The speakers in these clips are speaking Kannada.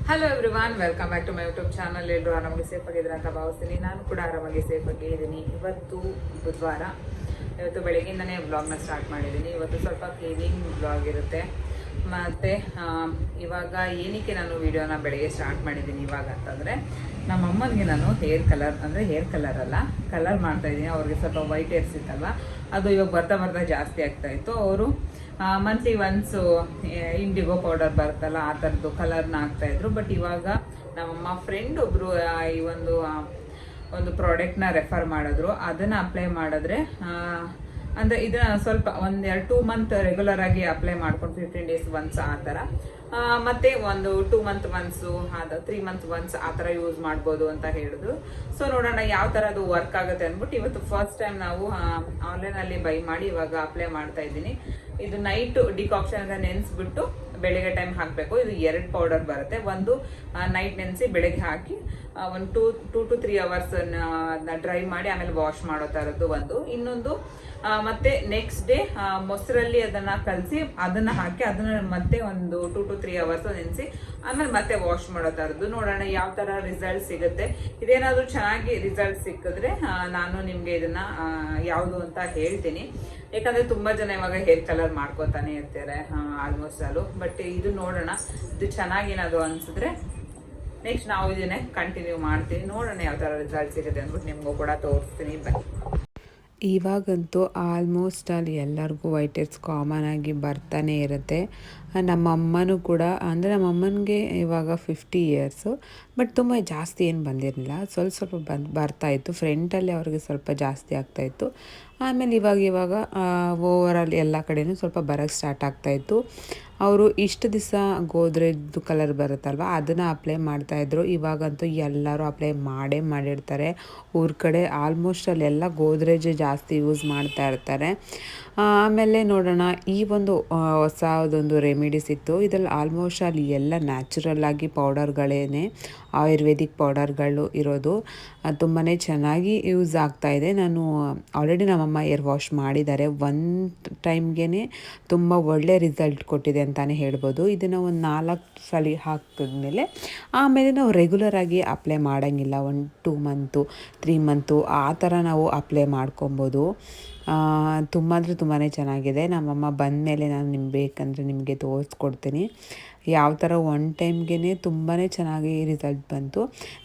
Hello everyone, welcome back to my YouTube channel. ಎಲ್ಲರೂ ಆರಾಮಾಗಿ ಸೇಫ್ ಆಗಿದ್ರೆ ಅಂತ ಭಾವಿಸ್ತೀನಿ. ನಾನು ಕೂಡ ಆರಾಮಾಗಿ ಸೇಫ್ ಆಗಿ ಇದ್ದೀನಿ. ಇವತ್ತು ಬುಧವಾರ, ಇವತ್ತು ಬೆಳಗ್ಗೆಯಿಂದನೇ ವ್ಲಾಗ್ನ ಸ್ಟಾರ್ಟ್ ಮಾಡಿದ್ದೀನಿ. ಇವತ್ತು ಸ್ವಲ್ಪ ಕ್ಲೀನಿಂಗ್ ವ್ಲಾಗ್ ಇರುತ್ತೆ. ಮತ್ತು ಇವಾಗ ಏನಕ್ಕೆ ನಾನು ವಿಡಿಯೋನ ಬೆಳಗ್ಗೆ ಸ್ಟಾರ್ಟ್ ಮಾಡಿದ್ದೀನಿ ಇವಾಗ ಅಂತಂದರೆ, ನಮ್ಮ ಅಮ್ಮನಿಗೆ ನಾನು ಹೇರ್ ಕಲರ್ ಅಲ್ಲ, ಕಲರ್ ಮಾಡ್ತಾಯಿದ್ದೀನಿ. ಅವ್ರಿಗೆ ಸ್ವಲ್ಪ ವೈಟ್ ಹೇರ್ಸ್ ಇತ್ತಲ್ವ, ಅದು ಇವಾಗ ಬರ್ತಾ ಬರ್ತಾ ಜಾಸ್ತಿ ಆಗ್ತಾಯಿತ್ತು. ಅವರು ಮಂತ್ಲಿ ಒನ್ಸು ಇಂಡಿಗೋ ಪೌಡರ್ ಬರುತ್ತಲ್ಲ, ಆ ಥರದ್ದು ಕಲರ್ನ ಹಾಕ್ತಾಯಿದ್ರು. ಬಟ್ ಇವಾಗ ನಮ್ಮಮ್ಮ ಫ್ರೆಂಡ್ ಒಬ್ಬರು ಈ ಒಂದು ಪ್ರಾಡಕ್ಟ್ನ ರೆಫರ್ ಮಾಡಿದ್ರು. ಅದನ್ನು ಅಪ್ಲೈ ಮಾಡಿದ್ರೆ ಅಂದರೆ ಇದನ್ನು ಸ್ವಲ್ಪ 2 ಮಂತ್ ರೆಗ್ಯುಲರ್ ಆಗಿ ಅಪ್ಲೈ ಮಾಡ್ಕೊಂಡು 15 ಡೇಸ್ ಒನ್ಸ್ ಆ ಥರ, ಮತ್ತು ಒಂದು 2 ಮಂತ್ ಒನ್ಸು, ಅದು 3 ಮಂತ್ ಒನ್ಸ್ ಆ ಥರ ಯೂಸ್ ಮಾಡ್ಬೋದು ಅಂತ ಹೇಳಿದ್ರು. ಸೊ ನೋಡೋಣ ಯಾವ ಥರ ಅದು ವರ್ಕ್ ಆಗುತ್ತೆ ಅಂದ್ಬಿಟ್ಟು ಇವತ್ತು ಫಸ್ಟ್ ಟೈಮ್ ನಾವು ಆನ್ಲೈನಲ್ಲಿ ಬೈ ಮಾಡಿ ಇವಾಗ ಅಪ್ಲೈ ಮಾಡ್ತಾ ಇದ್ದೀನಿ. ಇದು ನೈಟ್ ಡಿಕಾಕ್ಷನ್ ನೆನೆಸ್ಬಿಟ್ಟು ಬೆಳಗ್ಗೆ ಟೈಮ್ ಹಾಕಬೇಕು. ಇದು 2 ಪೌಡರ್ ಬರುತ್ತೆ. ಒಂದು ನೈಟ್ ನೆನೆಸಿ ಬೆಳಗ್ಗೆ ಹಾಕಿ ಒಂದು 2 to 3 hours ಅದನ್ನ ಡ್ರೈ ಮಾಡಿ ಆಮೇಲೆ ವಾಶ್ ಮಾಡೋ ಥರದ್ದು ಒಂದು. ಇನ್ನೊಂದು ಮತ್ತೆ ನೆಕ್ಸ್ಟ್ ಡೇ ಮೊಸರಲ್ಲಿ ಅದನ್ನ ಕಲಸಿ ಅದನ್ನ ಹಾಕಿ ಅದನ್ನ ಮತ್ತೆ ಒಂದು 2 to 3 hours ನೆನೆಸಿ ಆಮೇಲೆ ಮತ್ತೆ ವಾಶ್ ಮಾಡೋ ಥರದ್ದು. ನೋಡೋಣ ಯಾವ ಥರ ರಿಸಲ್ಟ್ ಸಿಗುತ್ತೆ. ಇದೇನಾದರೂ ಚೆನ್ನಾಗಿ ರಿಸಲ್ಟ್ ಸಿಕ್ಕಿದ್ರೆ ನಾನು ನಿಮಗೆ ಇದನ್ನ ಯಾವುದು ಅಂತ ಹೇಳ್ತೀನಿ. ಯಾಕಂದರೆ ತುಂಬ ಜನ ಇವಾಗ ಹೇರ್ ಕಲರ್ ಮಾಡ್ಕೋತಾನೆ ಇರ್ತಾರೆ ಆಲ್ಮೋಸ್ಟ್ ಅಲ್ಲೂ. ಬಟ್ ಇದು ನೋಡೋಣ, ಇದು ಚೆನ್ನಾಗೇನಾದ್ರು ಅನಿಸಿದ್ರೆ ನೆಕ್ಸ್ಟ್ ನಾವು ಇದನ್ನೇ ಕಂಟಿನ್ಯೂ ಮಾಡ್ತೀನಿ. ನೋಡೋಣ ಯಾವ ಥರ ರಿಸಲ್ಟ್ ಸಿಗುತ್ತೆ ಅಂದ್ಬಿಟ್ಟು ನಿಮಗೂ ಕೂಡ ತೋರಿಸ್ತೀನಿ. ಇವಾಗಂತೂ ಆಲ್ಮೋಸ್ಟ್ ಅಲ್ಲಿ ಎಲ್ಲರಿಗೂ ವೈಟ್ ಹೇರ್ಸ್ ಕಾಮನ್ ಆಗಿ ಬರ್ತಾನೆ ಇರುತ್ತೆ. ನಮ್ಮ ಅಮ್ಮನೂ ಕೂಡ, ಅಂದರೆ ನಮ್ಮ ಅಮ್ಮನಿಗೆ ಇವಾಗ 50 ಇಯರ್ಸು, ಬಟ್ ತುಂಬ ಜಾಸ್ತಿ ಏನು ಬಂದಿರಲಿಲ್ಲ, ಸ್ವಲ್ಪ ಬರ್ತಾಯಿತ್ತು. ಫ್ರಂಟಲ್ಲಿ ಅವ್ರಿಗೆ ಸ್ವಲ್ಪ ಜಾಸ್ತಿ ಆಗ್ತಾಯಿತ್ತು. ಆಮೇಲೆ ಇವಾಗ ಓವರಾಲ್ ಎಲ್ಲ ಕಡೆಯೂ ಸ್ವಲ್ಪ ಬರೋಕ್ಕೆ ಸ್ಟಾರ್ಟ್ ಆಗ್ತಾಯಿತ್ತು. ಅವರು ಇಷ್ಟು ದಿವಸ ಗೋದ್ರೇಜ್ದು ಕಲರ್ ಬರುತ್ತಲ್ವ, ಅದನ್ನು ಅಪ್ಲೈ ಮಾಡ್ತಾಯಿದ್ರು. ಇವಾಗಂತೂ ಎಲ್ಲರೂ ಅಪ್ಲೈ ಮಾಡಿರ್ತಾರೆ. ಊರ ಕಡೆ ಆಲ್ಮೋಸ್ಟ್ ಅಲ್ಲೆಲ್ಲ ಗೋದ್ರೇಜ್ ಜಾಸ್ತಿ ಯೂಸ್ ಮಾಡ್ತಾ ಇರ್ತಾರೆ. ಆಮೇಲೆ ನೋಡೋಣ, ಈ ಒಂದು ಹೊಸದೊಂದು ರೆಮಿಡೀಸ್ ಇತ್ತು. ಇದರಲ್ಲಿ ಆಲ್ಮೋಸ್ಟ್ ಅಲ್ಲಿ ಎಲ್ಲ ನ್ಯಾಚುರಲ್ ಆಗಿ ಪೌಡರ್ಗಳೇ, ಆಯುರ್ವೇದಿಕ್ ಪೌಡರ್ಗಳು ಇರೋದು. ತುಂಬಾ ಚೆನ್ನಾಗಿ ಯೂಸ್ ಆಗ್ತಾಯಿದೆ. ನಾನು ಆಲ್ರೆಡಿ ನಮ್ಮಮ್ಮ ಏರ್ ವಾಶ್ ಮಾಡಿದ್ದಾರೆ. 1 ಟೈಮ್ಗೆ ತುಂಬ ಒಳ್ಳೆ ರಿಸಲ್ಟ್ ಕೊಟ್ಟಿದೆ ಅಂತಲೇ ಹೇಳ್ಬೋದು. ಇದನ್ನು ಒಂದು 4 ಸಲ ಹಾಕಿದ್ಮೇಲೆ ಆಮೇಲೆ ನಾವು ರೆಗ್ಯುಲರ್ ಆಗಿ ಅಪ್ಲೈ ಮಾಡೋಂಗಿಲ್ಲ. 2 ಮಂತು 3 ಮಂತು ಆ ಥರ ನಾವು ಅಪ್ಲೈ ಮಾಡ್ಕೊಬೋದು. ತುಂಬ ಅಂದರೆ ತುಂಬಾ ಚೆನ್ನಾಗಿದೆ. ನಮ್ಮಮ್ಮ ಬಂದಮೇಲೆ ನಾನು ಬೇಕಂದರೆ ನಿಮಗೆ ತೋರಿಸ್ಕೊಡ್ತೀನಿ ಯಾವ ಥರ 1 ಟೈಮ್ಗೆ ತುಂಬಾ ಚೆನ್ನಾಗಿ ರಿಸಲ್ಟ್ ಬಂತು.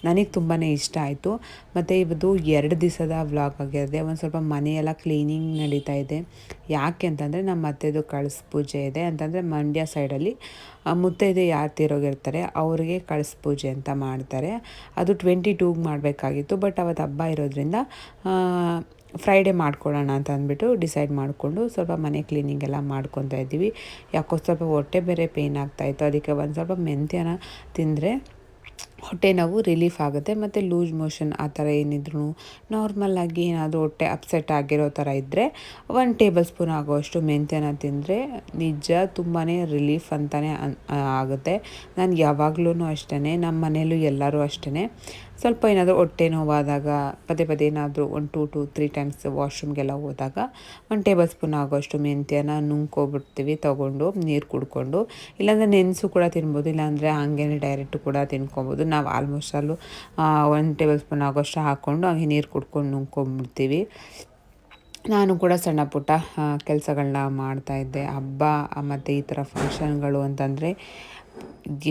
ನನಗೆ ತುಂಬಾ ಇಷ್ಟ ಆಯಿತು. ಮತ್ತು ಇವತ್ತು 2 ದಿವಸದ ವ್ಲಾಗ್ ಆಗಿದೆ. ಒಂದು ಸ್ವಲ್ಪ ಮನೆಯೆಲ್ಲ ಕ್ಲೀನಿಂಗ್ ನಡೀತಾ ಇದೆ. ಯಾಕೆ ಅಂತಂದರೆ ನಮ್ಮ ಅತ್ತೆದು ಕಳಸ ಪೂಜೆ ಇದೆ. ಅಂತಂದರೆ ಮಂಡ್ಯ ಸೈಡಲ್ಲಿ ಮುತ್ತೈದೆ ಯಾರು ತೀರೋಗಿರ್ತಾರೆ ಅವ್ರಿಗೆ ಕಳಸ ಪೂಜೆ ಅಂತ ಮಾಡ್ತಾರೆ. ಅದು 22ಗೆ ಮಾಡಬೇಕಾಗಿತ್ತು. ಬಟ್ ಅವತ್ತು ಹಬ್ಬ ಇರೋದ್ರಿಂದ ಫ್ರೈಡೇ ಮಾಡ್ಕೊಳ್ಳೋಣ ಅಂತ ಅಂದ್ಬಿಟ್ಟು ಡಿಸೈಡ್ ಮಾಡಿಕೊಂಡು ಸ್ವಲ್ಪ ಮನೆ ಕ್ಲೀನಿಂಗ್ ಎಲ್ಲ ಮಾಡ್ಕೊತಾ ಇದ್ದೀವಿ. ಯಾಕೋ ಸ್ವಲ್ಪ ಹೊಟ್ಟೆ ಬೇರೆ ಪೇಯ್ನ್ ಆಗ್ತಾಯಿತ್ತು. ಅದಕ್ಕೆ ಒಂದು ಸ್ವಲ್ಪ ಮೆಂತ್ಯನ ತಿಂದರೆ ಹೊಟ್ಟೆ ನೋವು ರಿಲೀಫ್ ಆಗುತ್ತೆ. ಮತ್ತು ಲೂಸ್ ಮೋಷನ್ ಆ ಥರ ಏನಿದ್ರು, ನಾರ್ಮಲ್ಲಾಗಿ ಏನಾದರೂ ಹೊಟ್ಟೆ ಅಪ್ಸೆಟ್ ಆಗಿರೋ ಥರ ಇದ್ದರೆ 1 ಟೇಬಲ್ ಸ್ಪೂನ್ ಆಗೋಷ್ಟು ಮೆಂತ್ಯನ ತಿಂದರೆ ನಿಜ ತುಂಬಾ ರಿಲೀಫ್ ಅಂತಲೇ ಆಗುತ್ತೆ. ನಾನು ಯಾವಾಗಲೂ ಅಷ್ಟೇ, ನಮ್ಮ ಮನೇಲೂ ಎಲ್ಲರೂ ಅಷ್ಟೇ, ಸ್ವಲ್ಪ ಏನಾದರೂ ಹೊಟ್ಟೆ ನೋವಾದಾಗ ಪದೇ ಏನಾದರೂ 1 to 3 ಟೈಮ್ಸ್ ವಾಶ್ರೂಮ್ಗೆಲ್ಲ ಹೋದಾಗ 1 ಟೇಬಲ್ ಸ್ಪೂನ್ ಆಗೋಷ್ಟು ಮೆಂತ್ಯನ ನುಂಗ್ಕೊಬಿಡ್ತೀವಿ ತೊಗೊಂಡು ನೀರು ಕುಡ್ಕೊಂಡು. ಇಲ್ಲಾಂದರೆ ನೆನೆಸು ಕೂಡ ತಿನ್ಬೋದು, ಇಲ್ಲಾಂದರೆ ಹಾಗೇ ಡೈರೆಕ್ಟು ಕೂಡ ತಿನ್ಕೊಬೋದು. ನಾವು ಆಲ್ಮೋಸ್ಟ್ ಅಲ್ಲೂ 1 ಟೇಬಲ್ ಸ್ಪೂನ್ ಆಗೋಷ್ಟು ಹಾಕ್ಕೊಂಡು ಹಾಗೆ ನೀರು ಕುಡ್ಕೊಂಡು ನುಂಗ್ಕೊಂಬಿಡ್ತೀವಿ. ನಾನು ಕೂಡ ಸಣ್ಣ ಪುಟ್ಟ ಕೆಲಸಗಳನ್ನ ಮಾಡ್ತಾಯಿದ್ದೆ. ಹಬ್ಬ ಮತ್ತು ಈ ಥರ ಫಂಕ್ಷನ್ಗಳು ಅಂತಂದರೆ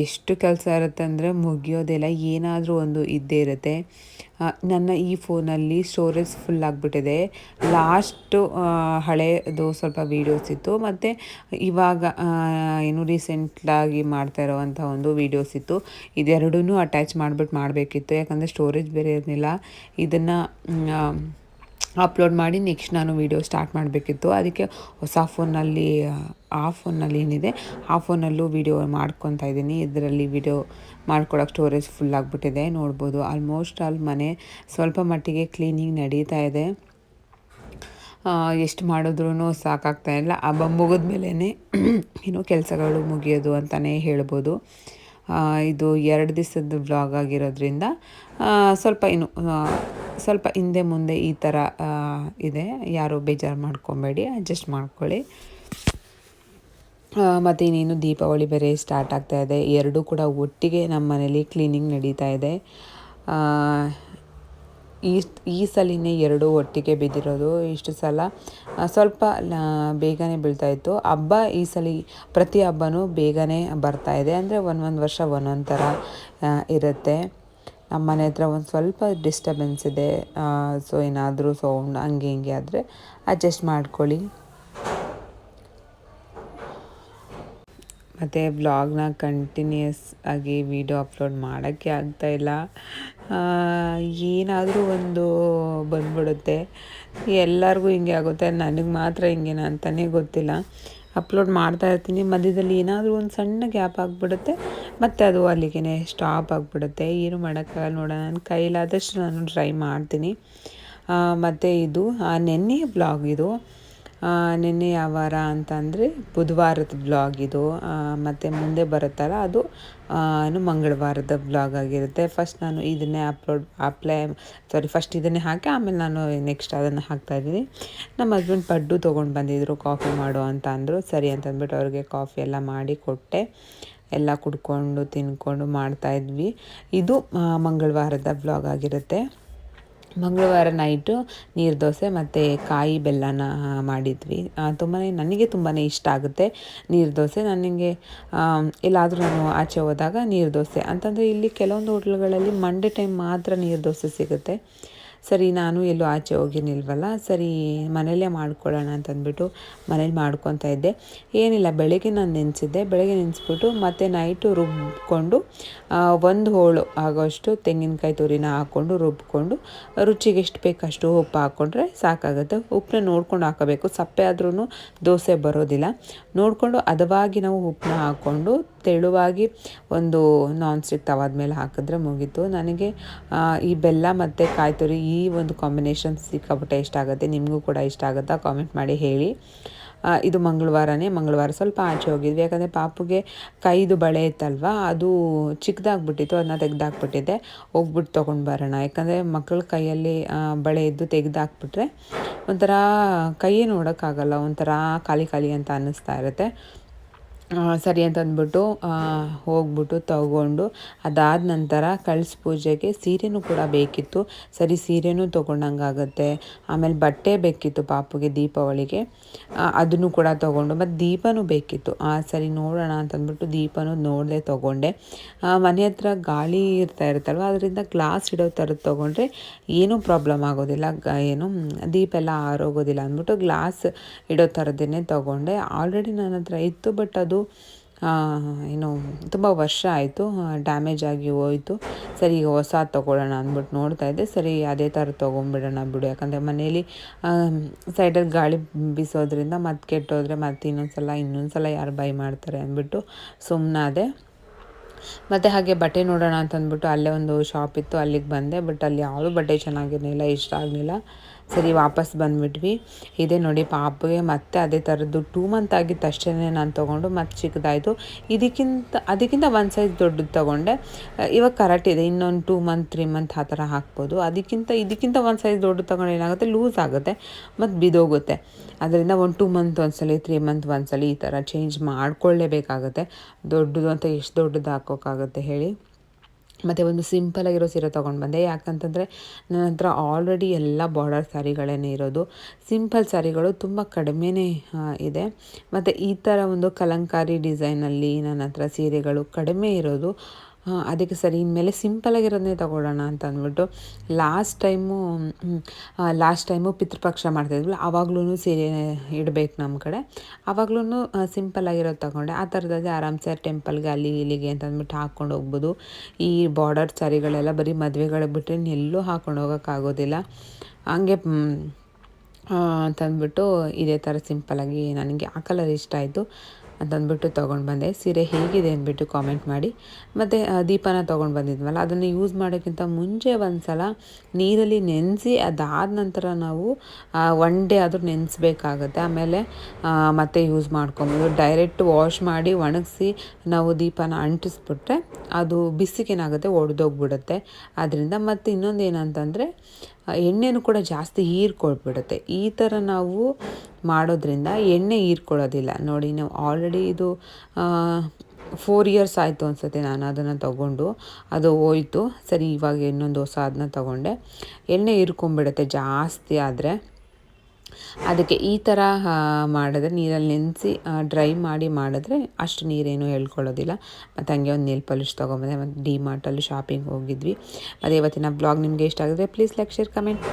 ಎಷ್ಟು ಕೆಲಸ ಇರುತ್ತೆ ಅಂದರೆ ಮುಗಿಯೋದಿಲ್ಲ. ಏನಾದರೂ ಒಂದು ಇದ್ದೇ ಇರುತ್ತೆ. ನನ್ನ ಈ ಫೋನಲ್ಲಿ ಸ್ಟೋರೇಜ್ ಫುಲ್ ಆಗಿಬಿಟ್ಟಿದೆ. ಲಾಸ್ಟು ಹಳೆಯದು ಸ್ವಲ್ಪ ವೀಡಿಯೋಸ್ ಇತ್ತು, ಮತ್ತು ಇವಾಗ ಏನು ರೀಸೆಂಟ್ಲಾಗಿ ಮಾಡ್ತಾ ಇರೋವಂಥ ಒಂದು ವೀಡಿಯೋಸ್ ಇತ್ತು. ಇದೆರಡೂ ಅಟ್ಯಾಚ್ ಮಾಡಬೇಕಿತ್ತು. ಯಾಕಂದರೆ ಸ್ಟೋರೇಜ್ ಬೇರೆ ಇರಲಿಲ್ಲ. ಇದನ್ನು ಅಪ್ಲೋಡ್ ಮಾಡಿ ನೆಕ್ಸ್ಟ್ ನಾನು ವೀಡಿಯೋ ಸ್ಟಾರ್ಟ್ ಮಾಡಬೇಕಿತ್ತು. ಅದಕ್ಕೆ ಹೊಸ ಫೋನಲ್ಲಿ, ಆ ಫೋನಲ್ಲಿ ಏನಿದೆ ಆ ಫೋನಲ್ಲೂ ವೀಡಿಯೋ ಮಾಡ್ಕೊತಾ ಇದ್ದೀನಿ. ಇದರಲ್ಲಿ ವೀಡಿಯೋ ಮಾಡ್ಕೊಳಕ್ಕೆ ಸ್ಟೋರೇಜ್ ಫುಲ್ ಆಗಿಬಿಟ್ಟಿದೆ. ನೋಡ್ಬೋದು ಆಲ್ಮೋಸ್ಟ್ ಅಲ್ಲಿ ಮನೆ ಸ್ವಲ್ಪ ಮಟ್ಟಿಗೆ ಕ್ಲೀನಿಂಗ್ ನಡೀತಾ ಇದೆ. ಎಷ್ಟು ಮಾಡಿದ್ರೂ ಸಾಕಾಗ್ತಾ ಇಲ್ಲ. ಹಬ್ಬ ಮುಗಿದ್ಮೇಲೆ ಏನೋ ಕೆಲಸಗಳು ಮುಗಿಯೋದು ಅಂತಲೇ ಹೇಳ್ಬೋದು. ಇದು 2 ದಿವಸದ ವ್ಲಾಗ್ ಆಗಿರೋದ್ರಿಂದ ಸ್ವಲ್ಪ ಹಿಂದೆ ಮುಂದೆ ಈ ಥರ ಇದೆ. ಯಾರೂ ಬೇಜಾರು ಮಾಡ್ಕೊಬೇಡಿ, ಅಡ್ಜಸ್ಟ್ ಮಾಡ್ಕೊಳ್ಳಿ. ಮತ್ತು ಇನ್ನೇನು ದೀಪಾವಳಿ ಬೇರೆ ಸ್ಟಾರ್ಟ್ ಆಗ್ತಾ ಇದೆ. ಎರಡೂ ಕೂಡ ಒಟ್ಟಿಗೆ ನಮ್ಮ ಮನೇಲಿ ಕ್ಲೀನಿಂಗ್ ನಡೀತಾ ಇದೆ. ಈ ಸಲಿನೇ ಎರಡೂ ಒಟ್ಟಿಗೆ ಬಿದ್ದಿರೋದು. ಇಷ್ಟು ಸಲ ಸ್ವಲ್ಪ ಬೇಗನೆ ಬೀಳ್ತಾಯಿತ್ತು. ಹಬ್ಬ ಈ ಸಲ ಪ್ರತಿ ಹಬ್ಬನೂ ಬೇಗನೆ ಬರ್ತಾಯಿದೆ. ಅಂದರೆ ಒಂದೊಂದು ವರ್ಷ ಒಂದೊಂದು ಥರ ಇರುತ್ತೆ. ನಮ್ಮ ಮನೆ ಹತ್ರ ಒಂದು ಸ್ವಲ್ಪ ಡಿಸ್ಟರ್ಬೆನ್ಸ್ ಇದೆ. ಸೊ ಏನಾದರೂ ಸೌಂಡ್ ಹಂಗೆ ಹಿಂಗೆ ಆದರೆ ಅಡ್ಜಸ್ಟ್ ಮಾಡ್ಕೊಳ್ಳಿ. ಮತ್ತು ವ್ಲಾಗ್ನ ಕಂಟಿನ್ಯೂಸ್ ಆಗಿ ವಿಡಿಯೋ ಅಪ್ಲೋಡ್ ಮಾಡೋಕ್ಕೆ ಆಗ್ತಾಯಿಲ್ಲ. ಏನಾದರೂ ಒಂದು ಬಂದ್ಬಿಡುತ್ತೆ. ಎಲ್ಲರಿಗೂ ಹಿಂಗೆ ಆಗುತ್ತೆ, ನನಗೆ ಮಾತ್ರ ಹಿಂಗೇನ ಅಂತಲೇ ಗೊತ್ತಿಲ್ಲ. ಅಪ್ಲೋಡ್ ಮಾಡ್ತಾ ಇರ್ತೀನಿ, ಮಧ್ಯದಲ್ಲಿ ಏನಾದರೂ ಒಂದು ಸಣ್ಣ ಗ್ಯಾಪ್ ಆಗಿಬಿಡುತ್ತೆ, ಮತ್ತು ಅದು ಅಲ್ಲಿಗೆ ಸ್ಟಾಪ್ ಆಗಿಬಿಡುತ್ತೆ. ಏನು ಮಾಡೋಕ್ಕಾಗಲ್ಲ. ನೋಡೋಣ, ನನ್ನ ಕೈಲಾದಷ್ಟು ನಾನು ಟ್ರೈ ಮಾಡ್ತೀನಿ. ಮತ್ತು ಇದು ನೆನ್ನೆ ಬ್ಲಾಗ್ ಇದು. ನಿನ್ನೆ ಯಾವ ವಾರ ಅಂತಂದರೆ ಬುಧವಾರದ ಬ್ಲಾಗ್ ಇದು. ಮತ್ತು ಮುಂದೆ ಬರುತ್ತಲ್ಲ ಅದು ಮಂಗಳವಾರದ ಬ್ಲಾಗ್ ಆಗಿರುತ್ತೆ. ಫಸ್ಟ್ ನಾನು ಇದನ್ನೇ ಫಸ್ಟ್ ಇದನ್ನೇ ಹಾಕಿ ಆಮೇಲೆ ನಾನು ನೆಕ್ಸ್ಟ್ ಅದನ್ನು ಹಾಕ್ತಾಯಿದ್ದೀನಿ. ನಮ್ಮ ಹಸ್ಬೆಂಡ್ ಪಡ್ಡು ತೊಗೊಂಡು ಬಂದಿದ್ದರು, ಕಾಫಿ ಮಾಡು ಅಂತ ಅಂದರು. ಸರಿ ಅಂತಂದ್ಬಿಟ್ಟು ಅವ್ರಿಗೆ ಕಾಫಿ ಎಲ್ಲ ಮಾಡಿ ಕೊಟ್ಟೆ. ಎಲ್ಲ ಕುಡ್ಕೊಂಡು ತಿನ್ಕೊಂಡು ಮಾಡ್ತಾಯಿದ್ವಿ. ಇದು ಮಂಗಳವಾರದ ಬ್ಲಾಗ್ ಆಗಿರುತ್ತೆ. ಮಂಗಳವಾರ ನೈಟು ನೀರು ದೋಸೆ ಮತ್ತು ಕಾಯಿ ಬೆಲ್ಲನ ಮಾಡಿದ್ವಿ. ನನಗೆ ತುಂಬಾ ಇಷ್ಟ ಆಗುತ್ತೆ ನೀರು ದೋಸೆ. ನನಗೆ ಎಲ್ಲಾದರೂ ನಾನು ಆಚೆ ಹೋದಾಗ ನೀರು ದೋಸೆ ಅಂತಂದರೆ, ಇಲ್ಲಿ ಕೆಲವೊಂದು ಹೋಟ್ಲುಗಳಲ್ಲಿ ಮಂಡೇ ಟೈಮ್ ಮಾತ್ರ ನೀರು ದೋಸೆ ಸಿಗುತ್ತೆ. ಸರಿ, ನಾನು ಎಲ್ಲೂ ಆಚೆ ಹೋಗಿನಿಲ್ವಲ್ಲ, ಸರಿ ಮನೆಯಲ್ಲೇ ಮಾಡ್ಕೊಳ್ಳೋಣ ಅಂತಂದ್ಬಿಟ್ಟು ಮನೇಲಿ ಮಾಡ್ಕೊತಾ ಇದ್ದೆ. ಏನಿಲ್ಲ, ಬೆಳಗ್ಗೆ ನಾನು ನೆನೆಸಿದ್ದೆ. ಬೆಳಗ್ಗೆ ನೆನೆಸ್ಬಿಟ್ಟು ಮತ್ತು ನೈಟು ರುಬ್ಕೊಂಡು ಒಂದು ಹೋಳು ಆಗೋಷ್ಟು ತೆಂಗಿನಕಾಯಿ ತುರಿನ ಹಾಕ್ಕೊಂಡು ರುಬ್ಕೊಂಡು ರುಚಿಗೆ ಎಷ್ಟು ಬೇಕಷ್ಟು ಉಪ್ಪು ಹಾಕ್ಕೊಂಡ್ರೆ ಸಾಕಾಗುತ್ತೆ. ಉಪ್ಪನ್ನ ನೋಡ್ಕೊಂಡು ಹಾಕೋಬೇಕು, ಸಪ್ಪೆ ಆದ್ರೂ ದೋಸೆ ಬರೋದಿಲ್ಲ. ನೋಡಿಕೊಂಡು ಹದವಾಗಿ ನಾವು ಉಪ್ಪನ್ನ ಹಾಕ್ಕೊಂಡು ತೆಳುವಾಗಿ ಒಂದು ನಾನ್ ಸ್ಟಿಕ್ ತವಾದ ಮೇಲೆ ಹಾಕಿದ್ರೆ ಮುಗೀತು. ನನಗೆ ಈ ಬೆಲ್ಲ ಮತ್ತು ಕಾಯಿ ತುರಿ ಈ ಒಂದು ಕಾಂಬಿನೇಷನ್ ಸಿಕ್ಕಾಪಟ್ಟೆ ಇಷ್ಟ ಆಗುತ್ತೆ. ನಿಮಗೂ ಕೂಡ ಇಷ್ಟ ಆಗುತ್ತಾ? ಕಾಮೆಂಟ್ ಮಾಡಿ ಹೇಳಿ. ಇದು ಮಂಗಳವಾರ ಸ್ವಲ್ಪ ಆಚೆ ಹೋಗಿದ್ವಿ. ಯಾಕಂದರೆ ಪಾಪುಗೆ ಕೈದು ಬಳೆ ಇತ್ತಲ್ವ, ಅದು ಚಿಕ್ಕದಾಗ್ಬಿಟ್ಟಿತ್ತು, ಅದನ್ನ ತೆಗೆದಾಕ್ಬಿಟ್ಟಿದ್ದೆ. ಹೋಗ್ಬಿಟ್ಟು ತೊಗೊಂಡು ಬರೋಣ. ಯಾಕಂದರೆ ಮಕ್ಕಳ ಕೈಯಲ್ಲಿ ಬಳೆ ಇದ್ದು ತೆಗೆದಾಕ್ಬಿಟ್ರೆ ಒಂಥರ ಕೈಯೇ ನೋಡೋಕ್ಕಾಗಲ್ಲ, ಒಂಥರ ಖಾಲಿ ಖಾಲಿ ಅಂತ ಅನ್ನಿಸ್ತಾ ಇರುತ್ತೆ. ಸರಿ ಅಂತ ಅಂದ್ಬಿಟ್ಟು ಹೋಗ್ಬಿಟ್ಟು ತಗೊಂಡು, ಅದಾದ ನಂತರ ಕಳಸ ಪೂಜೆಗೆ ಸೀರೆನೂ ಕೂಡ ಬೇಕಿತ್ತು. ಸರಿ, ಸೀರೆನೂ ತೊಗೊಂಡಂಗಾಗುತ್ತೆ. ಆಮೇಲೆ ಬಟ್ಟೆ ಬೇಕಿತ್ತು ಪಾಪುಗೆ ದೀಪಾವಳಿಗೆ, ಅದನ್ನು ಕೂಡ ತೊಗೊಂಡು, ಮತ್ತು ದೀಪನೂ ಬೇಕಿತ್ತು. ಸರಿ ನೋಡೋಣ ಅಂತಂದ್ಬಿಟ್ಟು ದೀಪನೂ ನೋಡದೆ ತೊಗೊಂಡೆ. ಮನೆ ಹತ್ರ ಗಾಳಿ ಇರುತ್ತಲ್ವ, ಅದರಿಂದ ಗ್ಲಾಸ್ ಇಡೋ ಥರದ್ದು ತೊಗೊಂಡ್ರೆ ಏನೂ ಪ್ರಾಬ್ಲಮ್ ಆಗೋದಿಲ್ಲ, ದೀಪ ಎಲ್ಲ ಆರೋಗೋದಿಲ್ಲ ಅಂದ್ಬಿಟ್ಟು ಗ್ಲಾಸ್ ಇಡೋ ಥರದ್ದನ್ನೇ ತೊಗೊಂಡೆ. ಆಲ್ರೆಡಿ ನನ್ನ ಹತ್ರ ಇತ್ತು, ಬಟ್ ಅದು ತುಂಬ ವರ್ಷ ಆಯಿತು, ಡ್ಯಾಮೇಜ್ ಆಗಿ ಹೋಯಿತು. ಸರಿ, ಈಗ ಹೊಸ ತೊಗೊಳ್ಳೋಣ ಅಂದ್ಬಿಟ್ಟು ನೋಡ್ತಾಯಿದ್ದೆ. ಸರಿ, ಅದೇ ಥರ ತೊಗೊಂಬಿಡೋಣ ಬಿಡು, ಯಾಕಂದರೆ ಮನೇಲಿ ಸೈಡಲ್ಲಿ ಗಾಳಿ ಬೀಸೋದ್ರಿಂದ ಮತ್ತೆ ಕೆಟ್ಟೋದ್ರೆ ಮತ್ತೆ ಇನ್ನೊಂದು ಸಲ ಯಾರು ಬೈ ಮಾಡ್ತಾರೆ ಅಂದ್ಬಿಟ್ಟು ಸುಮ್ಮನಾದೆ. ಮತ್ತು ಹಾಗೆ ಬಟ್ಟೆ ನೋಡೋಣ ಅಂತಂದ್ಬಿಟ್ಟು ಅಲ್ಲೇ ಒಂದು ಶಾಪ್ ಇತ್ತು, ಅಲ್ಲಿಗೆ ಬಂದೆ. ಬಟ್ ಅಲ್ಲಿ ಯಾವುದೂ ಬಟ್ಟೆ ಚೆನ್ನಾಗಿರಲಿಲ್ಲ, ಇಷ್ಟ ಆಗಲಿಲ್ಲ. ಸರಿ, ವಾಪಸ್ ಬಂದುಬಿಟ್ವಿ. ಇದೇ ನೋಡಿ ಪಾಪುಗೆ ಮತ್ತೆ ಅದೇ ಥರದ್ದು 2 ಮಂತ್ ಆಗಿತ್ತು ಅಷ್ಟೇ ನಾನು ತೊಗೊಂಡು, ಮತ್ತೆ ಚಿಕ್ಕದಾಯಿತು. ಅದಕ್ಕಿಂತ ಒಂದು ಸೈಜ್ ದೊಡ್ಡದು ತೊಗೊಂಡೆ. ಇವಾಗ ಕರೆಕ್ಟ್ ಇದೆ, ಇನ್ನೊಂದು 2 ಮಂತ್ 3 ಮಂತ್ ಆ ಥರ ಹಾಕ್ಬೋದು. ಇದಕ್ಕಿಂತ ಒಂದು ಸೈಜ್ ದೊಡ್ಡದು ತೊಗೊಂಡು ಏನಾಗುತ್ತೆ, ಲೂಸ್ ಆಗುತ್ತೆ ಮತ್ತು ಬಿದೋಗುತ್ತೆ. ಅದರಿಂದ ಒಂದು 2 ಮಂತ್ ಒಂದ್ಸಲಿ 3 ಮಂತ್ ಒಂದ್ಸಲಿ ಈ ಥರ ಚೇಂಜ್ ಮಾಡ್ಕೊಳ್ಳೇಬೇಕಾಗುತ್ತೆ. ದೊಡ್ಡದು ಅಂತ ಎಷ್ಟು ದೊಡ್ಡದು ಹಾಕೋಕ್ಕಾಗುತ್ತೆ ಹೇಳಿ. ಮತ್ತು ಒಂದು ಸಿಂಪಲಾಗಿರೋ ಸೀರೆ ತೊಗೊಂಡು ಬಂದೆ. ಯಾಕಂತಂದರೆ ನನ್ನ ಹತ್ರ ಆಲ್ರೆಡಿ ಎಲ್ಲ ಬಾರ್ಡರ್ ಸ್ಯಾರಿಗಳೇ ಇರೋದು. ಸಿಂಪಲ್ ಸ್ಯಾರಿಗಳು ತುಂಬ ಕಡಿಮೆನೇ ಇದೆ. ಮತ್ತು ಈ ಥರ ಒಂದು ಕಲಂಕಾರಿ ಡಿಸೈನಲ್ಲಿ ನನ್ನ ಹತ್ರ ಸೀರೆಗಳು ಕಡಿಮೆ ಇರೋದು. ಅದಕ್ಕೆ ಸರಿ ಇನ್ಮೇಲೆ ಸಿಂಪಲಾಗಿರೋದನ್ನೇ ತೊಗೊಳ್ಳೋಣ ಅಂತ ಅಂದ್ಬಿಟ್ಟು ಲಾಸ್ಟ್ ಟೈಮು ಪಿತೃಪಕ್ಷ ಮಾಡ್ತಾಯಿದ್ವಿ, ಆವಾಗ್ಲೂ ಸೀರೆ ಇಡಬೇಕು ನಮ್ಮ ಕಡೆ. ಆವಾಗ್ಲೂ ಸಿಂಪಲ್ಲಾಗಿರೋದು ತೊಗೊಂಡೆ. ಆ ಥರದಾಗೆ ಆರಾಮ್ಸೆ ಟೆಂಪಲ್ಗೆ ಅಲ್ಲಿ ಇಲ್ಲಿಗೆ ಅಂತಂದ್ಬಿಟ್ಟು ಹಾಕ್ಕೊಂಡು ಹೋಗ್ಬೋದು. ಈ ಬಾರ್ಡರ್ ಸ್ಯಾರಿಗಳೆಲ್ಲ ಬರೀ ಮದುವೆಗಳಿಗೆ ಬಿಟ್ಟರೆ ಎಲ್ಲೂ ಹಾಕ್ಕೊಂಡು ಹೋಗೋಕ್ಕಾಗೋದಿಲ್ಲ. ಹಂಗೆ ಅಂತಂದ್ಬಿಟ್ಟು ಇದೇ ಥರ ಸಿಂಪಲ್ಲಾಗಿ ನನಗೆ ಆ ಕಲರ್ ಇಷ್ಟ ಆಯಿತು ಅಂತಂದ್ಬಿಟ್ಟು ತೊಗೊಂಡು ಬಂದೆ. ಸೀರೆ ಹೇಗಿದೆ ಅಂದ್ಬಿಟ್ಟು ಕಾಮೆಂಟ್ ಮಾಡಿ. ಮತ್ತು ದೀಪನ ತೊಗೊಂಡು ಬಂದಿದ್ವಲ್ಲ, ಅದನ್ನು ಯೂಸ್ ಮಾಡೋಕ್ಕಿಂತ ಮುಂಚೆ ಒಂದು ಸಲ ನೀರಲ್ಲಿ ನೆನೆಸಿ ಅದಾದ ನಂತರ ನಾವು 1 ಡೇ ಆದರೂ ನೆನೆಸ್ಬೇಕಾಗತ್ತೆ. ಆಮೇಲೆ ಮತ್ತೆ ಯೂಸ್ ಮಾಡ್ಕೊಬೋದು. ಡೈರೆಕ್ಟ್ ವಾಶ್ ಮಾಡಿ ಒಣಗಿಸಿ ನಾವು ದೀಪನ ಅಂಟಿಸ್ಬಿಟ್ರೆ ಅದು ಬಿಸಿಗೇನಾಗುತ್ತೆ, ಒಡೆದೋಗ್ಬಿಡುತ್ತೆ. ಆದ್ದರಿಂದ ಮತ್ತು ಇನ್ನೊಂದು ಏನಂತಂದರೆ ಎಣ್ಣೆನೂ ಕೂಡ ಜಾಸ್ತಿ ಹೀರ್ಕೊಳ್ಬಿಡುತ್ತೆ. ಈ ಥರ ನಾವು ಮಾಡೋದ್ರಿಂದ ಎಣ್ಣೆ ಹೀರ್ಕೊಳ್ಳೋದಿಲ್ಲ. ನೋಡಿ ನಾವು ಆಲ್ರೆಡಿ ಇದು 4 ಇಯರ್ಸ್ ಆಯಿತು ಅನಿಸುತ್ತೆ ನಾನು ಅದನ್ನು ತಗೊಂಡು. ಅದು ಹೋಯ್ತು. ಸರಿ, ಇವಾಗ ಇನ್ನೊಂದು ಹೊಸ ಅದನ್ನ ತಗೊಂಡೆ. ಎಣ್ಣೆ ಹೀರ್ಕೊಂಬಿಡುತ್ತೆ ಜಾಸ್ತಿ ಆದರೆ. ಅದಕ್ಕೆ ಈ ಥರ ಮಾಡಿದ್ರೆ, ನೀರಲ್ಲಿ ನೆನೆಸಿ ಡ್ರೈ ಮಾಡಿದ್ರೆ ಅಷ್ಟು ನೀರೇನು ಎಳ್ಕೊಳ್ಳೋದಿಲ್ಲ. ಮತ್ತು ಹಂಗೆ ಒಂದು ನೇಲ್ ಪಾಲಿಶ್ ತೊಗೊಂಬಂದೆ. ಮತ್ತು ಡಿ ಮಾರ್ಟಲ್ಲಿ ಶಾಪಿಂಗ್ ಹೋಗಿದ್ವಿ. ಮತ್ತು ಇವತ್ತಿನ ಬ್ಲಾಗ್ ನಿಮಗೆ ಇಷ್ಟ ಆಗಿದ್ರೆ ಪ್ಲೀಸ್ ಲೈಕ್, ಶೇರ್, ಕಮೆಂಟ್.